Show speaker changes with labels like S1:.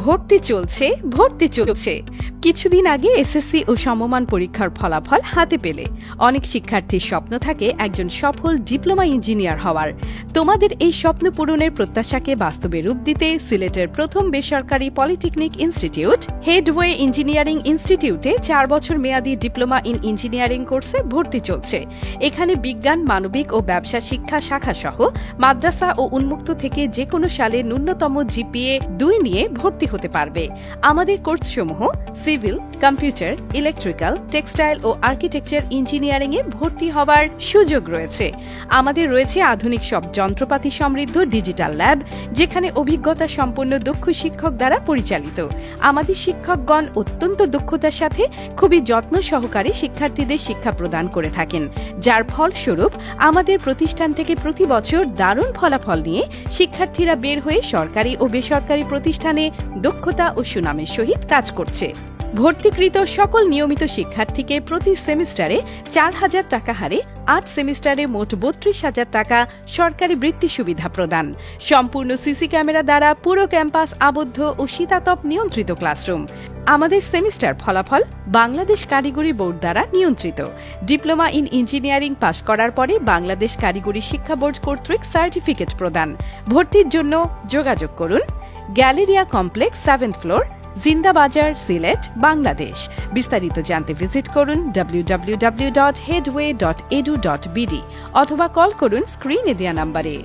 S1: ভর্তি চলছে। কিছুদিন আগে এসএসসি ও সমমান পরীক্ষার ফলাফল হাতে পেলে অনেক শিক্ষার্থীর স্বপ্ন থাকে একজন সফল ডিপ্লোমা ইঞ্জিনিয়ার হওয়ার। তোমাদের এই স্বপ্ন পূরণের প্রত্যাশাকে বাস্তবে রূপ দিতে সিলেটের প্রথম বেসরকারি পলিটেকনিক ইনস্টিটিউট হেডওয়ে ইঞ্জিনিয়ারিং ইনস্টিটিউটে 4 বছর মেয়াদী ডিপ্লোমা ইন ইঞ্জিনিয়ারিং কোর্সে ভর্তি চলছে। এখানে বিজ্ঞান, মানবিক ও ব্যবসা শিক্ষা শাখা সহ মাদ্রাসা ও উন্মুক্ত থেকে যে কোনো সালে ন্যূনতম জিপিএ 2 নিয়ে ভর্তি হতে পারবে। আমাদের কোর্সসমূহ সিভিল, কম্পিউটার, ইলেকট্রিক্যাল, টেক্সটাইল ও আর্কিটেকচার ইঞ্জিনিয়ারিং এ ভর্তি হবার সুযোগ রয়েছে। আমাদের রয়েছে আধুনিক সব যন্ত্রপাতি সমৃদ্ধ ডিজিটাল ল্যাব, যেখানে অভিজ্ঞতা সম্পন্ন দক্ষ শিক্ষক দ্বারা পরিচালিত। আমাদের শিক্ষকগণ অত্যন্ত দক্ষতার সাথে খুবই যত্ন সহকারে শিক্ষার্থীদের শিক্ষা প্রদান করে থাকেন, যার ফলস্বরূপ আমাদের প্রতিষ্ঠান থেকে প্রতি বছর দারুণ ফলাফল নিয়ে শিক্ষার্থীরা বের হয়ে সরকারি ও বেসরকারি প্রতিষ্ঠানে দক্ষতা ও সুনামের সহিত কাজ করছে। ভর্তিকৃত সকল নিয়মিত শিক্ষার্থীকে প্রতি সেমিস্টারে 4,000 টাকা হারে 8 সেমিস্টারে মোট 32,000 টাকা সরকারি বৃত্তি সুবিধা প্রদান। সম্পূর্ণ সিসি ক্যামেরা দ্বারা পুরো ক্যাম্পাস আবদ্ধ ও শীতাতপ নিয়ন্ত্রিত ক্লাসরুম। আমাদের সেমিস্টার ফলাফল বাংলাদেশ কারিগরি বোর্ড দ্বারা নিয়ন্ত্রিত। ডিপ্লোমা ইন ইঞ্জিনিয়ারিং পাশ করার পরে বাংলাদেশ কারিগরি শিক্ষা বোর্ড কর্তৃক সার্টিফিকেট প্রদান। ভর্তির জন্য যোগাযোগ করুন গ্যালেরিয়া কমপ্লেক্স 7th ফ্লোর, জিন্দা বাজার, সিলেট, বাংলাদেশ। বিস্তারিত জানতে ভিজিট করুন www.headway.edu.bd অথবা কল করুন স্ক্রিনে দেয়া নম্বরে।